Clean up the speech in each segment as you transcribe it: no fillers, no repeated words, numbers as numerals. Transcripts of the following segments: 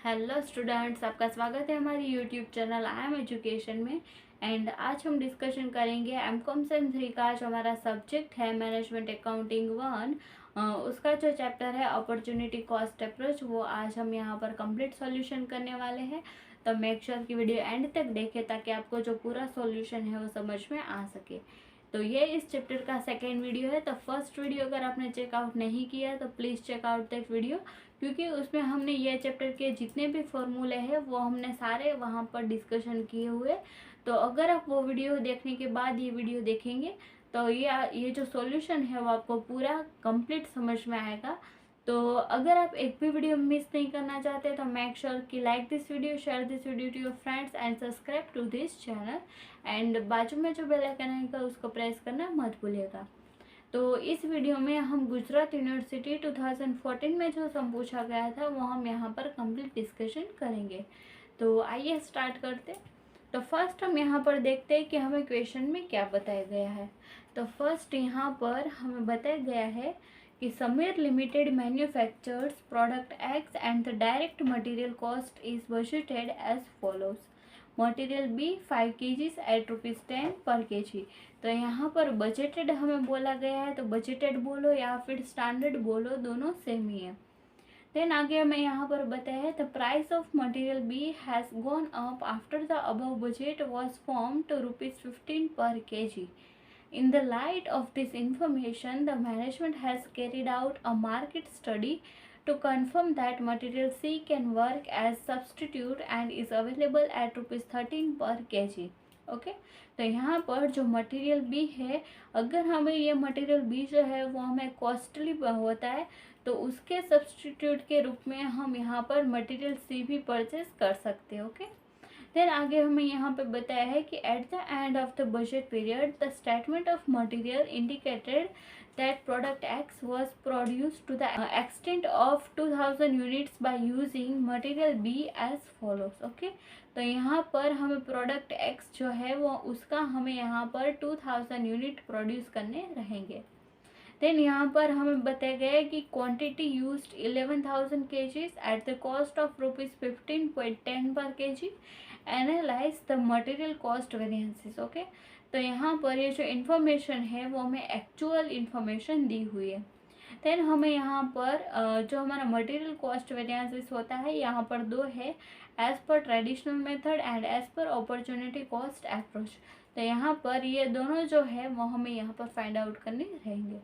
Hello students, आपका स्वागत है हमारी YouTube channel I am education में। एंड आज हम डिस्कशन करेंगे एमकॉम सेम 3 का जो हमारा सब्जेक्ट है मैनेजमेंट अकाउंटिंग 1, उसका जो चैप्टर है अपॉर्चुनिटी कॉस्ट अप्रोच, वो आज हम यहाँ पर कंप्लीट सॉल्यूशन करने वाले हैं। तो मेक श्योर की वीडियो एंड तक देखें ताकि आपको जो पूरा सॉल्यूशन है वो समझ में आ सके। तो ये इस चैप्टर का सेकेंड वीडियो है। तो फर्स्ट वीडियो अगर आपने चेकआउट नहीं किया तो प्लीज़ चेकआउट दैट वीडियो, क्योंकि उसमें हमने ये चैप्टर के जितने भी फॉर्मूले हैं वो हमने सारे वहाँ पर डिस्कशन किए हुए। तो अगर आप वो वीडियो देखने के बाद ये वीडियो देखेंगे तो ये जो सॉल्यूशन है वो आपको पूरा कंप्लीट समझ में आएगा। तो अगर आप एक भी वीडियो मिस नहीं करना चाहते तो मेक श्योर कि like this video, share this video to your friends and subscribe to this channel. And बाजू में जो बेल आइकन आएगा उसको प्रेस करना मत भूलिएगा। तो इस वीडियो में हम गुजरात यूनिवर्सिटी 2014 में जो सम पूछा गया था वो हम यहाँ पर कंप्लीट डिस्कशन करेंगे। तो आइए स्टार्ट करते। तो फर्स्ट हम यहाँ पर देखते हैं कि हमें क्वेश्चन में क्या बताया गया है। तो फर्स्ट यहाँ पर हमें बताया गया है कि Sameer limited manufactures product X and the direct material cost is budgeted as follows. Material B 5 kg एट ₹10 पर kg। तो यहाँ पर बजटेड हमें बोला गया है, तो बजटेड बोलो या फिर स्टैंडर्ड बोलो, दोनों सेम ही है। देन आगे हमें यहाँ पर बताया है the price of material B has gone up after the above budget was form to ₹15 per kg। In the light of this information, the management has carried out a market study to confirm that material C can work as substitute and is available at ₹13 per kg। Okay, तो यहाँ पर जो material B है, अगर हमें ये material B जो है वो हमें कॉस्टली होता है तो उसके सब्सटीट्यूट के रूप में हम यहाँ पर मटेरियल सी भी परचेज कर सकते हैं। ओके, देन आगे हमें यहाँ पे बताया है कि at the end of the budget period the statement of material indicated that product X was produced to the extent of 2000 units by using material B as follows. Okay, तो यहाँ पर हमें प्रोडक्ट एक्स जो है वो उसका हमें यहाँ पर 2000 यूनिट प्रोड्यूस करने रहेंगे। देन यहाँ पर हमें बताया गया है कि quantity used 11,000 kg at the cost of ₹15.10 पर kg। Analyse the material cost variances. Okay, तो यहाँ पर ये जो इन्फॉर्मेशन है वो हमें एक्चुअल इन्फॉर्मेशन दी हुई है। देन हमें यहाँ पर जो हमारा मटेरियल कॉस्ट वेरिएंसेस होता है यहाँ पर दो है, as per traditional method and as per opportunity cost approach. तो यहाँ पर ये दोनों जो है वो हमें यहाँ पर फाइंड आउट करने रहेंगे।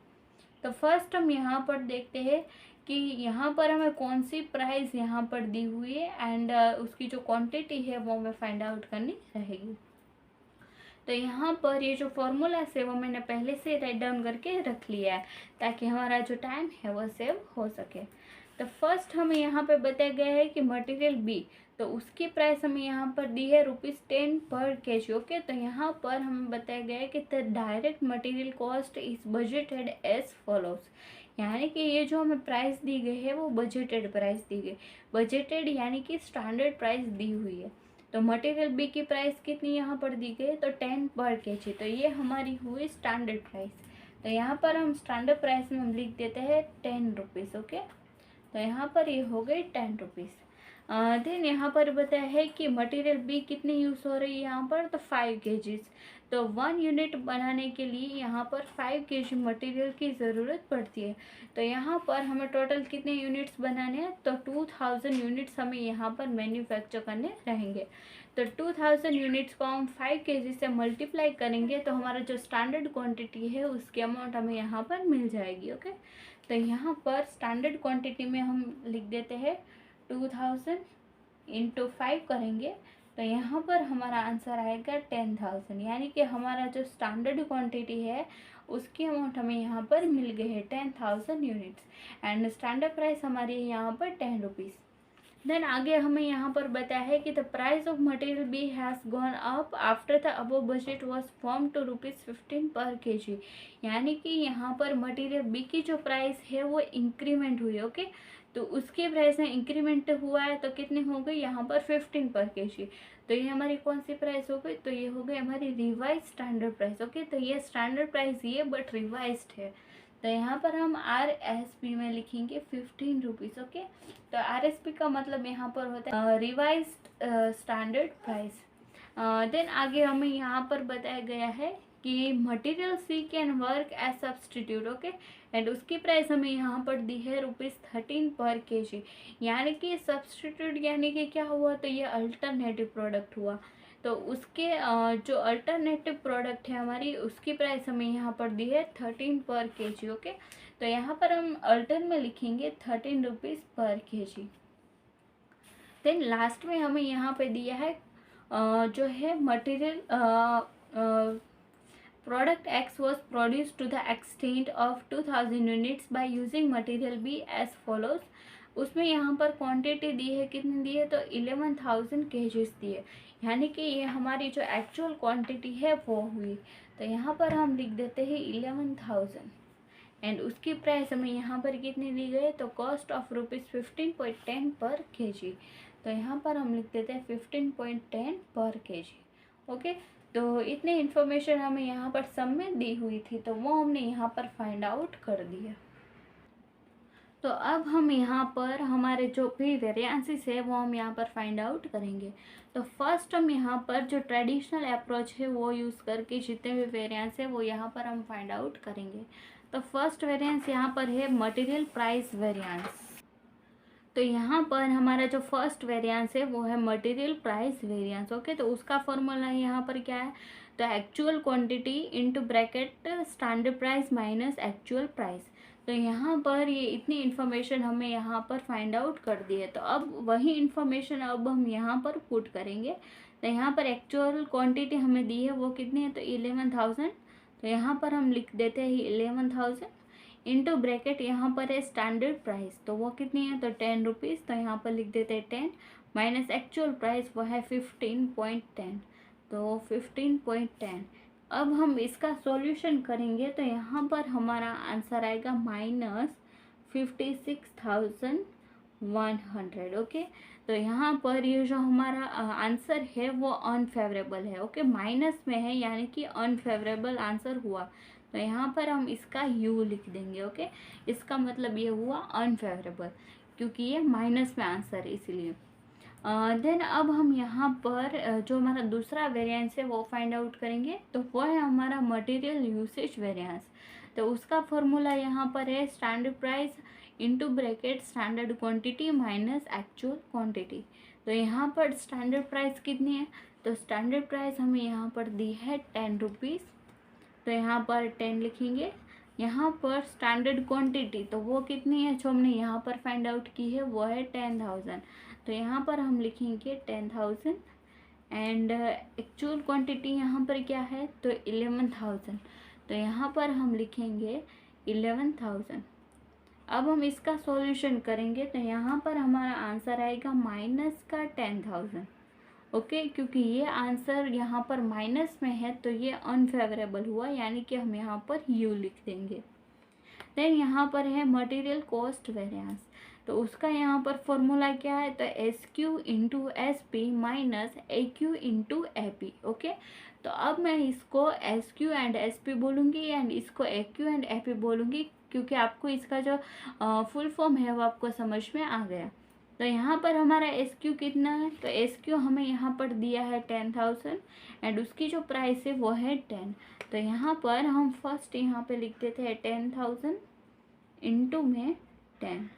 तो फर्स्ट हम यहाँ पर देखते हैं कि यहाँ पर हमें कौन सी प्राइस यहाँ पर दी हुई है एंड उसकी जो क्वांटिटी है वो हमें फाइंड आउट करनी रहेगी। तो यहाँ पर ये जो फॉर्मूला है वो मैंने पहले से राइट डाउन करके रख लिया है ताकि हमारा जो टाइम है वो सेव हो सके। तो फर्स्ट हमें यहाँ पे बताया गया है कि मटेरियल बी, तो उसकी प्राइस हमें यहाँ पर दी है ₹10 पर kg। ओके, तो यहाँ पर हमें बताया गया है कि the direct material cost is budgeted as follows, यानी कि ये जो हमें प्राइस दी गई है वो बजटेड प्राइस दी गई। बजटेड यानी कि स्टैंडर्ड प्राइस दी हुई है। तो मटेरियल बी की प्राइस कितनी यहाँ पर दी गई, तो 10 पर kg। तो ये हमारी हुई स्टैंडर्ड प्राइस। तो यहाँ पर हम स्टैंडर्ड प्राइस में हम लिख देते हैं ₹10। ओके, तो यहाँ पर ये हो गई ₹10। देन यहाँ पर बताया है कि मटेरियल बी कितनी यूज़ हो रही है यहाँ पर, तो 5 kg। तो 1 यूनिट बनाने के लिए यहाँ पर 5 kg मटेरियल की ज़रूरत पड़ती है। तो यहाँ पर हमें टोटल कितने यूनिट्स बनाने हैं, तो 2000 यूनिट्स हमें यहाँ पर मैन्युफैक्चर करने रहेंगे। तो 2000 यूनिट्स को हम 5 kg से मल्टीप्लाई करेंगे तो हमारा जो स्टैंडर्ड क्वांटिटी है उसकी अमाउंट हमें यहाँ पर मिल जाएगी। ओके, तो यहाँ पर स्टैंडर्ड क्वांटिटी में हम लिख देते हैं 2000 इंटू 5 करेंगे तो यहाँ पर हमारा आंसर आएगा 10,000, यानी कि हमारा जो स्टैंडर्ड क्वांटिटी है उसकी अमाउंट हमें यहाँ पर मिल गई है 10,000 यूनिट्स एंड स्टैंडर्ड प्राइस हमारी है यहाँ पर ₹10। देन आगे हमें यहाँ पर बताया है कि the price of material B has gone up after the above budget was form to ₹15 per kg, यानी कि यहाँ पर मटेरियल बी की जो प्राइस है वो इंक्रीमेंट हुई। ओके, तो उसकी प्राइस में इंक्रीमेंट हुआ है तो कितनी हो गई यहाँ पर 15 पर kg। तो ये हमारी कौन सी प्राइस हो गई, तो ये हो गई हमारी रिवाइज स्टैंडर्ड प्राइस। ओके, तो ये स्टैंडर्ड प्राइस ये बट रिवाइज्ड है। तो यहाँ पर हम RSP में लिखेंगे 15 रुपीज़। ओके, तो RSP का मतलब यहाँ पर होता है रिवाइज्ड स्टैंडर्ड प्राइस। देन आगे हमें यहाँ पर बताया गया है कि material C can work as substitute. Okay, and उसकी प्राइस हमें यहाँ पर दी है ₹13 पर kg, यानी कि सब्सटीट्यूट यानी कि क्या हुआ, तो ये अल्टरनेटिव प्रोडक्ट हुआ। तो उसके जो अल्टरनेटिव प्रोडक्ट है हमारी, उसकी प्राइस हमें यहाँ पर दी है 13 पर kg। ओके, तो यहाँ पर हम अल्टर में लिखेंगे 13 रुपीज़ पर kg। देन लास्ट में हमें यहाँ पे दिया है जो है material product X was produced to the extent of 2000 units by using material B as follows। उसमें यहाँ पर क्वांटिटी दी है, कितनी दी है, तो 11,000 kgs दी है, यानी कि ये हमारी जो एक्चुअल क्वांटिटी है वो हुई। तो यहाँ पर हम लिख देते हैं 11,000 एंड उसकी प्राइस हमें यहाँ पर कितनी दी गई, तो कॉस्ट ऑफ ₹15.10 पर kg। तो यहाँ पर हम लिख देते हैं 15.10 पर kg। ओके, तो इतनी इन्फॉर्मेशन हमें यहाँ पर सब में दी हुई थी, तो वो हमने यहाँ पर फाइंड आउट कर दिया। तो अब हम यहाँ पर हमारे जो भी वेरिएंसेस है वो हम यहाँ पर फाइंड आउट करेंगे। तो फर्स्ट हम यहाँ पर जो ट्रेडिशनल अप्रोच है वो यूज़ करके जितने भी वेरिएंस है वो यहाँ पर हम फाइंड आउट करेंगे। तो फर्स्ट वेरिएंस यहाँ पर है मटेरियल प्राइस वेरिएंस। तो यहाँ पर हमारा जो फर्स्ट वेरिएंस है वो है मटेरियल प्राइस वेरिएंस। ओके, तो उसका फॉर्मूला यहाँ पर क्या है, तो actual quantity into bracket standard price minus actual price. तो यहाँ पर ये इतनी इन्फॉर्मेशन हमें यहाँ पर फाइंड आउट कर दी है। तो अब वही इन्फॉर्मेशन अब हम यहाँ पर पुट करेंगे। तो यहाँ पर एक्चुअल क्वांटिटी हमें दी है वो कितनी है, तो 11,000। तो यहाँ पर हम लिख देते हैं 11,000 इंटू ब्रैकेट यहाँ पर है स्टैंडर्ड प्राइस, तो वो कितनी है, तो 10 रुपीज़। तो यहाँ पर लिख देते हैं 10 माइनस एक्चुअल प्राइस वो है 15.10, तो 15.10। अब हम इसका सॉल्यूशन करेंगे तो यहाँ पर हमारा आंसर आएगा -56,100। ओके, तो यहाँ पर ये जो हमारा आंसर है वो अनफेवरेबल है। ओके, माइनस में है यानी कि अनफेवरेबल आंसर हुआ। तो यहाँ पर हम इसका यू लिख देंगे। ओके, इसका मतलब ये हुआ अनफेवरेबल, क्योंकि ये माइनस में आंसर है इसीलिए। देन अब हम यहाँ पर जो हमारा दूसरा वेरिएंस है वो फाइंड आउट करेंगे। तो वो है हमारा मटेरियल यूसेज वेरिएंस। तो उसका फॉर्मूला यहाँ पर है standard price into bracket standard quantity minus actual quantity. तो यहाँ पर स्टैंडर्ड प्राइस कितनी है, तो स्टैंडर्ड प्राइस हमें यहाँ पर दी है 10 रुपीज़। तो यहाँ पर 10 लिखेंगे। यहाँ पर स्टैंडर्ड क्वांटिटी तो वो कितनी है जो हमने यहाँ पर फाइंड आउट की है, वो है 10,000। तो यहाँ पर हम लिखेंगे 10,000 एंड एक्चुअल क्वांटिटी यहाँ पर क्या है, तो 11,000। तो यहाँ पर हम लिखेंगे 11,000। अब हम इसका सॉल्यूशन करेंगे तो यहाँ पर हमारा आंसर आएगा माइनस का 10,000। ओके, क्योंकि ये आंसर यहाँ पर माइनस में है तो ये अनफेवरेबल हुआ, यानी कि हम यहाँ पर यू लिख देंगे। देन यहाँ पर है मटेरियल कॉस्ट वेरिएंस। तो उसका यहाँ पर फॉर्मूला क्या है, तो S Q into S P minus A Q into A P. Okay, तो अब मैं इसको S Q and S P बोलूँगी एंड इसको ए क्यू एंड ए पी बोलूँगी, क्योंकि आपको इसका जो फुल फॉर्म है वो आपको समझ में आ गया। तो यहाँ पर हमारा एस क्यू कितना है, तो एस क्यू हमें यहाँ पर दिया है 10,000 एंड उसकी जो प्राइस है वो है 10। तो यहाँ पर हम फर्स्ट यहाँ पे लिख देते हैं 10,000 इंटू में 10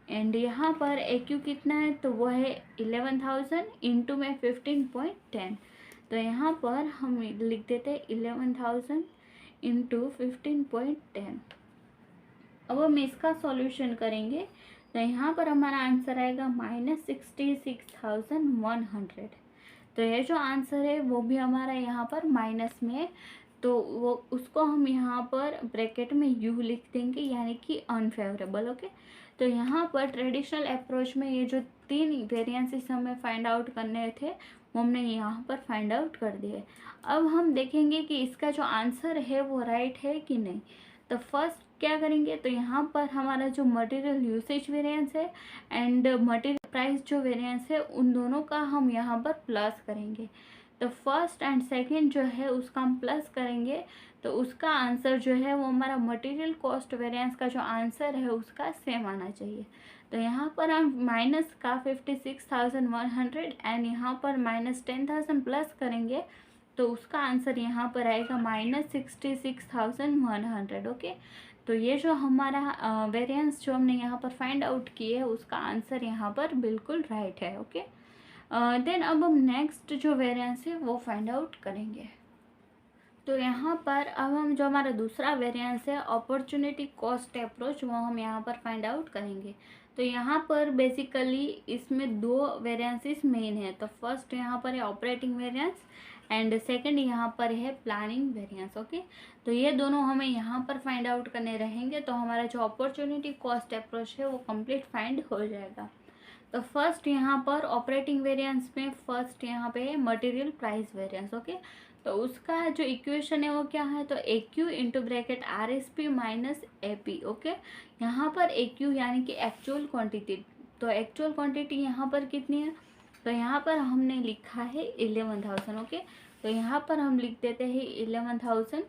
एंड यहाँ पर ए क्यू कितना है, तो वो है 11,000 इंटू में 15.10। तो यहाँ पर हम लिख देते हैं 11,000 इंटू 15.10। अब हम इसका सॉल्यूशन करेंगे तो यहाँ पर हमारा आंसर आएगा -66,100। तो ये जो आंसर है वो भी हमारा यहाँ पर माइनस में है, तो वो उसको हम यहाँ पर ब्रैकेट में यू लिख देंगे, यानी कि अनफेवरेबल। ओके, तो यहाँ पर ट्रेडिशनल अप्रोच में ये जो 3 वेरिएंसेस हमें फाइंड आउट करने थे वो हमने यहाँ पर फाइंड आउट कर दिए। अब हम देखेंगे कि इसका जो आंसर है वो राइट है कि नहीं। तो फर्स्ट क्या करेंगे, तो यहाँ पर हमारा जो मटेरियल यूसेज वेरिएंस है एंड मटेरियल प्राइस जो वेरिएंस है उन दोनों का हम यहाँ पर प्लस करेंगे। तो फर्स्ट एंड सेकंड जो है उसका हम प्लस करेंगे तो उसका आंसर जो है वो हमारा मटेरियल कॉस्ट वेरिएंस का जो आंसर है उसका सेम आना चाहिए। तो यहाँ पर हम माइनस का 56,100 एंड यहाँ पर -10,000 प्लस करेंगे तो उसका आंसर यहाँ पर आएगा -66,100। ओके, तो ये जो हमारा वेरिएंस जो हमने यहाँ पर फाइंड आउट किए है उसका आंसर यहाँ पर बिल्कुल राइट है। ओके, देन अब हम नेक्स्ट जो वेरिएंस है वो फाइंड आउट करेंगे। तो यहाँ पर अब हम जो हमारा दूसरा वेरिएंस है अपॉर्चुनिटी कॉस्ट अप्रोच वो हम यहाँ पर फाइंड आउट करेंगे। तो यहाँ पर बेसिकली इसमें दो वेरिएंसेस मेन है। तो फर्स्ट यहाँ पर है ऑपरेटिंग वेरिएंस एंड सेकंड यहाँ पर है प्लानिंग वेरिएंस। ओके, तो ये दोनों हमें यहाँ पर फाइंड आउट करने रहेंगे तो हमारा जो अपॉर्चुनिटी कॉस्ट अप्रोच है वो कंप्लीट फाइंड हो जाएगा। तो फर्स्ट यहाँ पर ऑपरेटिंग वेरिएंस में फर्स्ट यहाँ पे है मटेरियल प्राइस वेरिएंस। ओके, तो उसका जो इक्वेशन है वो क्या है, तो A Q into bracket R S P minus A P. Okay, यहाँ पर ए क्यू यानी कि एक्चुअल क्वांटिटी, तो एक्चुअल क्वांटिटी यहाँ पर कितनी है, तो यहाँ पर हमने लिखा है 11,000। ओके, तो यहाँ पर हम लिख देते हैं 11,000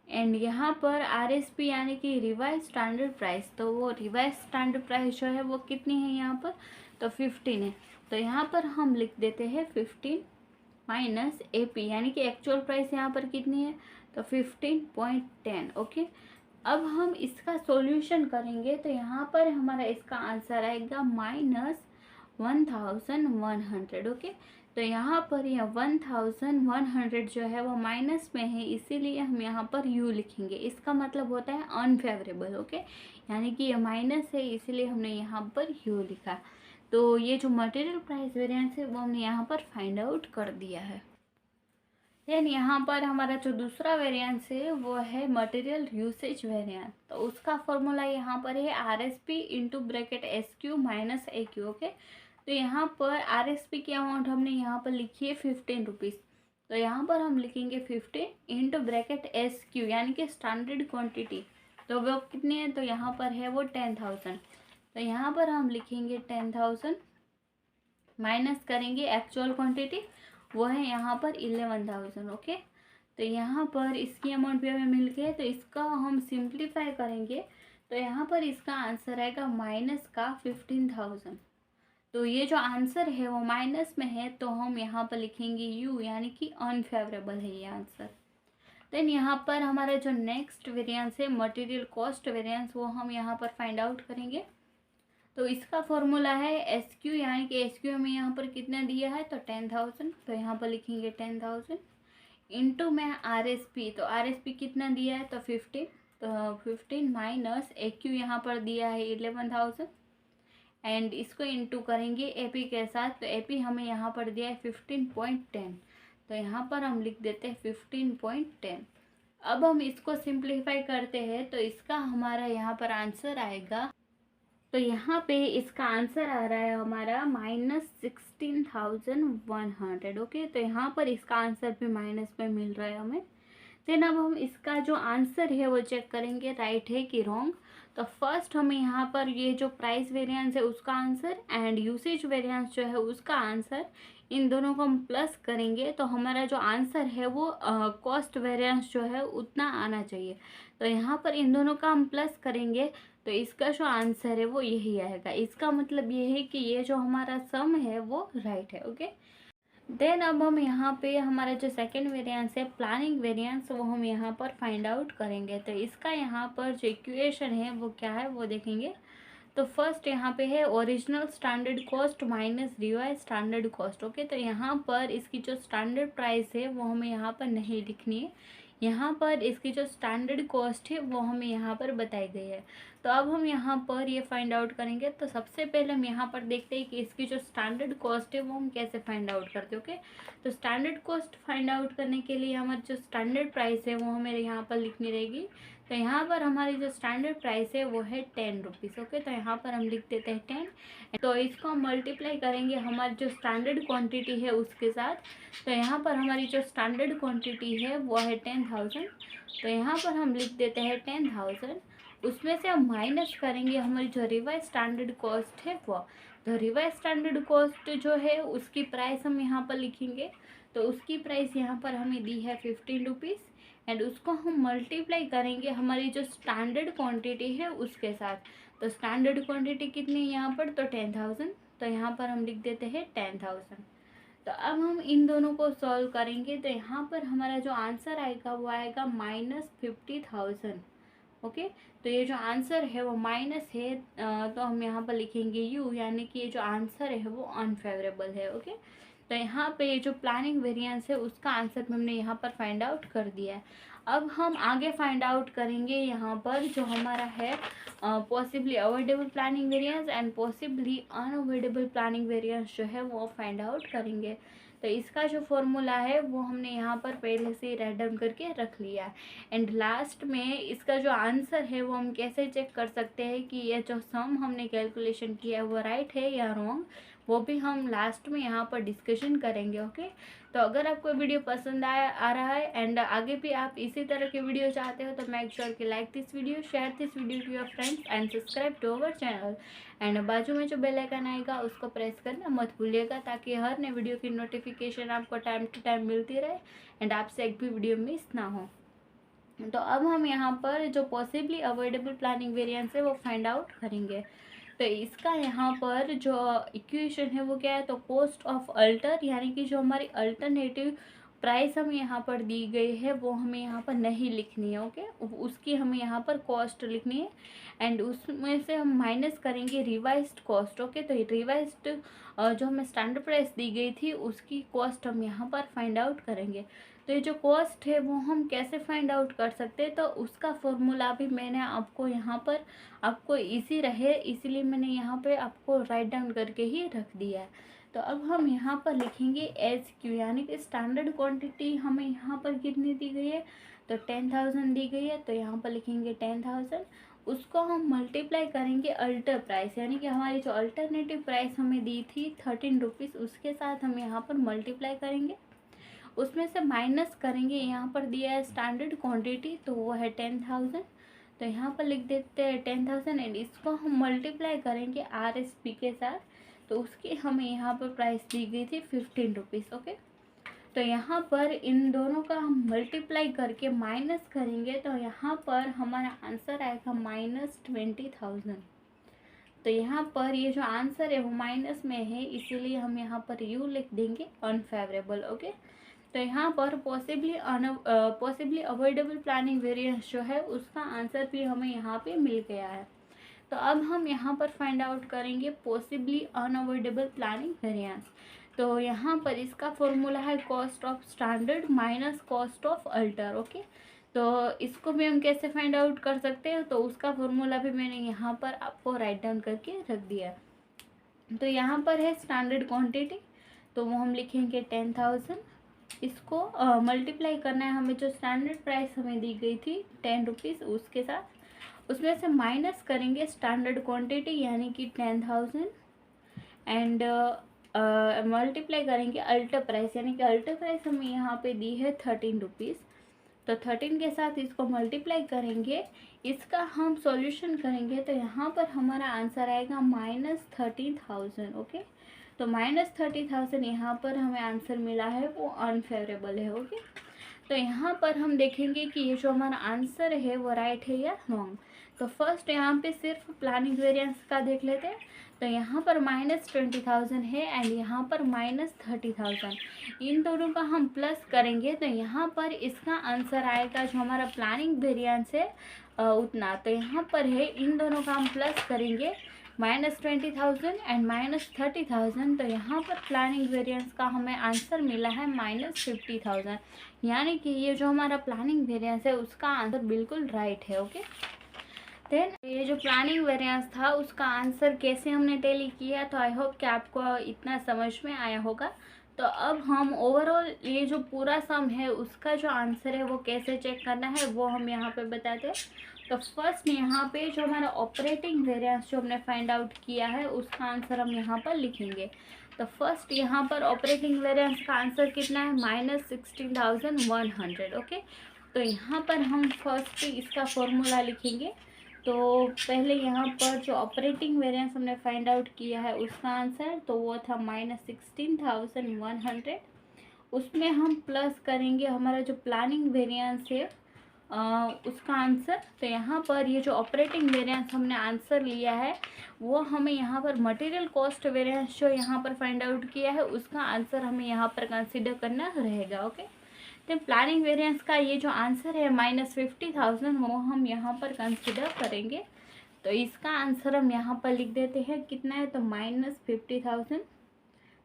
एंड यहाँ पर आर एस पी यानी कि रिवाइज स्टैंडर्ड प्राइस, तो वो रिवाइज स्टैंडर्ड प्राइस जो है वो कितनी है यहाँ पर, तो 15 है। तो यहाँ पर हम लिख देते हैं 15 माइनस ए पी यानी कि एक्चुअल प्राइस यहाँ पर कितनी है, तो 15.10। ओके, अब हम इसका सॉल्यूशन करेंगे तो यहाँ पर हमारा इसका आंसर आएगा -1,100। ओके, तो यहाँ पर यह 1,100 जो है वो माइनस में है इसीलिए हम यहाँ पर यू लिखेंगे। इसका मतलब होता है अनफेवरेबल। ओके, यानी कि ये माइनस है इसीलिए हमने यहाँ पर यू लिखा। तो ये जो मटेरियल प्राइस वेरिएंस है वो हमने यहाँ पर फाइंड आउट कर दिया है। देन यहाँ पर हमारा जो दूसरा वेरिएंस है वो है मटेरियल यूसेज वेरिएंस। तो उसका फॉर्मूला यहाँ पर है R S P into bracket S Q minus A Q. Okay, तो यहाँ पर आर एस पी की अमाउंट हमने यहाँ पर लिखी है 15 रुपीज़। तो यहाँ पर हम लिखेंगे 15 इंटू ब्रैकेट एस क्यू यानी कि स्टैंडर्ड क्वांटिटी, तो वो कितनी है, तो यहाँ पर है वो 10,000। तो यहाँ पर हम लिखेंगे 10,000 माइनस करेंगे एक्चुअल क्वांटिटी वो है यहाँ पर 11,000। ओके, तो यहाँ पर इसकी अमाउंट भी हमें मिल गई, तो इसका हम सिंप्लीफाई करेंगे तो यहाँ पर इसका आंसर आएगा माइनस का 15,000। तो ये जो आंसर है वो माइनस में है तो हम यहाँ पर लिखेंगे यू यानी कि अनफेवरेबल है ये आंसर। देन यहाँ पर हमारा जो नेक्स्ट वेरिएंस है मटेरियल कॉस्ट वेरिएंस वो हम यहाँ पर फाइंड आउट करेंगे। तो इसका फॉर्मूला है एस क्यू यानी कि एस क्यू हमें यहाँ पर कितना दिया है, तो 10,000। तो यहाँ पर लिखेंगे 10,000 इंटू में आर एस पी, तो आर एस पी कितना दिया है, तो 15। तो 15 माइनस ए क्यू यहाँ पर दिया है 11,000 एंड इसको इंटू करेंगे ए पी के साथ। तो ए पी हमें यहाँ पर दिया है 15.10। तो यहाँ पर हम लिख देते हैं 15.10। अब हम इसको सिंप्लीफाई करते हैं तो इसका हमारा यहाँ पर आंसर आएगा, तो यहाँ पे इसका आंसर आ रहा है हमारा -16,100। ओके, तो यहाँ पर इसका आंसर भी माइनस में मिल रहा है हमें। देन अब हम इसका जो आंसर है वो चेक करेंगे राइट है कि रॉन्ग। तो फर्स्ट हमें यहाँ पर ये जो प्राइस वेरिएंस है उसका आंसर एंड यूसेज वेरिएंस जो है उसका आंसर, इन दोनों को हम प्लस करेंगे तो हमारा जो आंसर है वो कॉस्ट वेरिएंस जो है उतना आना चाहिए। तो यहाँ पर इन दोनों का हम प्लस करेंगे तो इसका जो आंसर है वो यही आएगा। इसका मतलब ये है कि ये जो हमारा सम है वो राइट है। ओके, देन अब हम यहाँ पे हमारा जो सेकंड वेरिएंस है प्लानिंग वेरिएंस वो हम यहाँ पर फाइंड आउट करेंगे। तो इसका यहाँ पर जो इक्वेशन है वो क्या है वो देखेंगे। तो फर्स्ट यहाँ पे है original standard cost minus revise standard cost. Okay, तो यहाँ पर इसकी जो स्टैंडर्ड प्राइस है वो हमें यहाँ पर नहीं लिखनी है, यहाँ पर इसकी जो स्टैंडर्ड कॉस्ट है वो हमें यहाँ पर बताई गई है। तो अब हम यहाँ पर ये फाइंड आउट करेंगे। तो सबसे पहले हम यहाँ पर देखते हैं कि इसकी जो स्टैंडर्ड कॉस्ट है वो हम कैसे फाइंड आउट करते हैं। ओके, तो स्टैंडर्ड कॉस्ट फाइंड आउट करने के लिए हमारी जो स्टैंडर्ड प्राइस है वो हमें यहाँ पर लिखनी रहेगी। तो यहाँ पर हमारी जो स्टैंडर्ड प्राइस है वो है 10 रुपीज़। ओके, तो यहाँ पर हम लिख देते हैं 10। तो इसको हम मल्टीप्लाई करेंगे हमारी जो स्टैंडर्ड क्वांटिटी है उसके साथ। तो यहाँ पर हमारी जो स्टैंडर्ड क्वांटिटी है वो है 10,000। तो यहाँ पर हम लिख देते हैं 10,000, उसमें से हम माइनस करेंगे हमारी जो रिवाइज स्टैंडर्ड कॉस्ट है वो। तो रिवाइज स्टैंडर्ड कॉस्ट जो है उसकी प्राइस हम यहाँ पर लिखेंगे। तो उसकी प्राइस यहाँ पर हमें दी है 15 रुपीज़, एंड उसको हम मल्टीप्लाई करेंगे हमारी जो स्टैंडर्ड क्वांटिटी है उसके साथ। तो स्टैंडर्ड क्वांटिटी कितनी है यहाँ पर, तो 10,000, तो यहाँ पर हम लिख देते हैं 10,000। तो अब हम इन दोनों को सॉल्व करेंगे, तो यहाँ पर हमारा जो आंसर आएगा वो आएगा -50,000। ओके, तो ये जो आंसर है वो माइनस है, तो हम यहाँ पर लिखेंगे यू, यानी कि ये जो आंसर है वो अनफेवरेबल है। ओके, तो यहाँ पे ये जो प्लानिंग वेरिएंस है उसका आंसर हमने यहाँ पर फाइंड आउट कर दिया है। अब हम आगे फाइंड आउट करेंगे यहाँ पर जो हमारा है possibly avoidable planning variance and possibly unavoidable planning variance जो है वो फाइंड आउट करेंगे। तो इसका जो फॉर्मूला है वो हमने यहाँ पर पहले से ही राइट डाउन करके रख लिया है। एंड लास्ट में इसका जो आंसर है वो हम कैसे चेक कर सकते हैं कि ये जो सम हमने कैलकुलेशन किया है वो राइट है या रॉन्ग, वो भी हम लास्ट में यहाँ पर डिस्कशन करेंगे। ओके, तो अगर आपको वीडियो पसंद आ रहा है एंड आगे भी आप इसी तरह के वीडियो चाहते हो तो मेक श्योर कि like this video, share this video to your friends and subscribe to our channel. And बाजू में जो बेल आइकन आएगा उसको प्रेस करना मत भूलिएगा, ताकि हर नए वीडियो की नोटिफिकेशन आपको टाइम टू टाइम मिलती रहे एंड आपसे एक भी वीडियो मिस ना हो। तो अब हम यहाँ पर जो पॉसिबली अवॉइडेबल प्लानिंग वेरिएंस है वो फाइंड आउट करेंगे। तो इसका यहाँ पर जो इक्वेशन है वो क्या है, तो कॉस्ट ऑफ अल्टर, यानी कि जो हमारी अल्टरनेटिव प्राइस हमें यहाँ पर दी गई है वो हमें यहाँ पर नहीं लिखनी है। ओके, उसकी हमें यहाँ पर कॉस्ट लिखनी है एंड उसमें से हम माइनस करेंगे रिवाइज्ड कॉस्ट। ओके, तो रिवाइज्ड जो हमें स्टैंडर्ड प्राइस दी गई थी उसकी कॉस्ट हम यहाँ पर फाइंड आउट करेंगे। तो ये जो कॉस्ट है वो हम कैसे फाइंड आउट कर सकते हैं, तो उसका फॉर्मूला भी मैंने आपको यहाँ पर आपको इजी रहे इसीलिए मैंने यहाँ पे आपको राइट डाउन करके ही रख दिया है। तो अब हम यहाँ पर लिखेंगे एच क्यू, यानी कि स्टैंडर्ड क्वांटिटी हमें यहाँ पर कितनी दी गई है, तो 10,000 दी गई है। तो यहाँ पर लिखेंगे 10,000, उसको हम मल्टीप्लाई करेंगे अल्टर प्राइस, यानी कि हमारी जो अल्टरनेटिव प्राइस हमें दी थी 13 रुपीज़, उसके साथ हम यहाँ पर मल्टीप्लाई करेंगे, उसमें से माइनस करेंगे। यहाँ पर दिया है स्टैंडर्ड क्वांटिटी तो वो है 10,000, तो यहाँ पर लिख देते हैं 10,000 एंड इसको हम मल्टीप्लाई करेंगे RSP के साथ, तो उसकी हमें यहाँ पर प्राइस दी गई थी 15 रुपीज़। ओके, तो यहाँ पर इन दोनों का हम मल्टीप्लाई करके माइनस करेंगे, तो यहाँ पर हमारा आंसर आएगा -20,000। तो यहाँ पर ये जो आंसर है वो माइनस में है, इसीलिए हम यहाँ पर यू लिख देंगे अनफेवरेबल। ओके, तो यहाँ पर पॉसिबली अवॉइडेबल प्लानिंग वेरिएंस जो है उसका आंसर भी हमें यहाँ पे मिल गया है। तो अब हम यहाँ पर फाइंड आउट करेंगे पॉसिबली अनअवॉइडेबल प्लानिंग वेरिएंस। तो यहाँ पर इसका फॉर्मूला है cost of standard minus cost of alter. Okay, तो इसको भी हम कैसे फाइंड आउट कर सकते हैं, तो उसका फॉर्मूला भी मैंने यहाँ पर आपको राइट डाउन करके रख दिया। तो यहाँ पर है स्टैंडर्ड क्वांटिटी, तो वो हम लिखेंगे 10,000, इसको मल्टीप्लाई करना है हमें, जो स्टैंडर्ड प्राइस हमें दी गई थी 10 रुपीज़ उसके साथ, उसमें से माइनस करेंगे स्टैंडर्ड क्वांटिटी यानी कि 10,000 एंड मल्टीप्लाई करेंगे अल्टर प्राइस, यानी कि अल्टर प्राइस हमें यहाँ पे दी है 13 रुपीज़, तो 13 के साथ इसको मल्टीप्लाई करेंगे, इसका हम सॉल्यूशन करेंगे, तो यहाँ पर हमारा आंसर आएगा -30,000। ओके, तो -30,000 यहाँ पर हमें आंसर मिला है वो अनफेवरेबल है। ओके, तो यहाँ पर हम देखेंगे कि ये जो हमारा आंसर है वो राइट है या रॉन्ग। तो फर्स्ट यहाँ पे सिर्फ प्लानिंग वेरिएंस का देख लेते हैं, तो यहाँ पर -20,000 है एंड यहाँ पर -30,000, इन दोनों का हम प्लस करेंगे, तो यहाँ पर इसका आंसर आएगा जो हमारा प्लानिंग वेरिएंस है उतना। तो यहाँ पर है इन दोनों का हम प्लस करेंगे -20,000 एंड -30,000, तो यहाँ पर प्लानिंग वेरिएंस का हमें आंसर मिला है -50,000, यानी कि ये जो हमारा प्लानिंग वेरिएंस है उसका आंसर बिल्कुल राइट है। ओके, देन ये जो प्लानिंग वेरिएंस था उसका आंसर कैसे हमने टैली किया, तो आई होप कि आपको इतना समझ में आया होगा। तो अब हम ओवरऑल ये जो पूरा सम है उसका जो आंसर है वो कैसे चेक करना है वो हम यहाँ पे बताते हैं। तो फर्स्ट यहाँ पे जो हमारा ऑपरेटिंग वेरिएंस जो हमने फाइंड आउट किया है उसका आंसर हम यहाँ पर लिखेंगे। तो फर्स्ट यहाँ पर ऑपरेटिंग वेरिएंस का आंसर कितना है, -16,100। ओके, तो यहाँ पर हम फर्स्ट इसका फॉर्मूला लिखेंगे। तो पहले यहाँ पर जो ऑपरेटिंग वेरिएंस हमने फाइंड आउट किया है उसका आंसर तो वो था -16,100, उसमें हम प्लस करेंगे हमारा जो प्लानिंग वेरिएंस है उसका आंसर। तो यहाँ पर ये जो ऑपरेटिंग वेरिएंस हमने आंसर लिया है वो हमें यहाँ पर मटेरियल कॉस्ट वेरिएंस जो यहाँ पर फाइंड आउट किया है उसका आंसर हमें यहाँ पर कंसिडर करना रहेगा। ओके, तो प्लानिंग वेरिएंस का ये जो आंसर है -50,000 वो हम यहाँ पर कंसिडर करेंगे। तो इसका आंसर हम यहाँ पर लिख देते हैं, कितना है तो -50,000।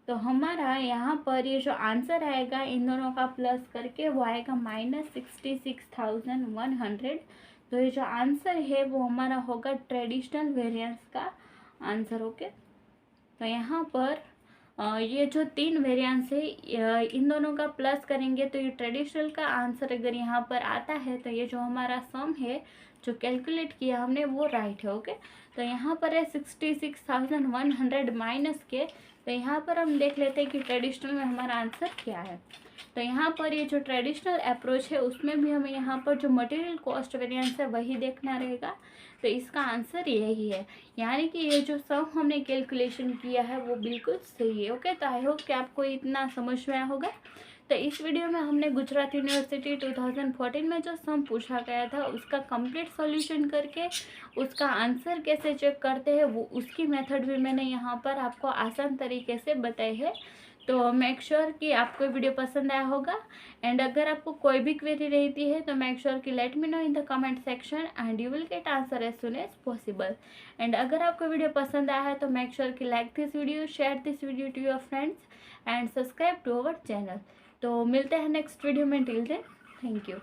तो हमारा यहाँ पर ये जो आंसर आएगा इन दोनों का प्लस करके वो आएगा -66,100। तो ये जो आंसर है वो हमारा होगा ट्रेडिशनल वेरिएंस का आंसर। ओके, तो यहाँ पर ये जो 3 वेरिएंस है इन दोनों का प्लस करेंगे तो ये ट्रेडिशनल का आंसर अगर यहाँ पर आता है तो ये जो हमारा सम है जो कैलकुलेट किया हमने वो राइट है। ओके, तो यहाँ पर है 66,100 माइनस के। तो यहाँ पर हम देख लेते हैं कि ट्रेडिशनल में हमारा आंसर क्या है। तो यहाँ पर ये जो ट्रेडिशनल अप्रोच है उसमें भी हमें यहाँ पर जो मटेरियल कॉस्ट वेरिएंस है वही देखना रहेगा। तो इसका आंसर यही है, यानी कि ये जो सम हमने कैलकुलेशन किया है वो बिल्कुल सही है। ओके, तो आई होप कि आपको इतना समझ में आया होगा। तो इस वीडियो में हमने गुजरात यूनिवर्सिटी 2014 में जो सम पूछा गया था उसका कंप्लीट सॉल्यूशन करके उसका आंसर कैसे चेक करते हैं वो उसकी मेथड भी मैंने यहाँ पर आपको आसान तरीके से बताई है। तो मेक श्योर कि आपको वीडियो पसंद आया होगा। एंड अगर आपको कोई भी क्वेरी रहती है तो मेक श्योर कि let me know in the comment section and you will get answer as soon as possible. And अगर आपको वीडियो पसंद आया है तो मेक श्योर कि like this video, share this video to your friends and subscribe to our channel. तो मिलते हैं नेक्स्ट वीडियो में, टिल देन थैंक यू।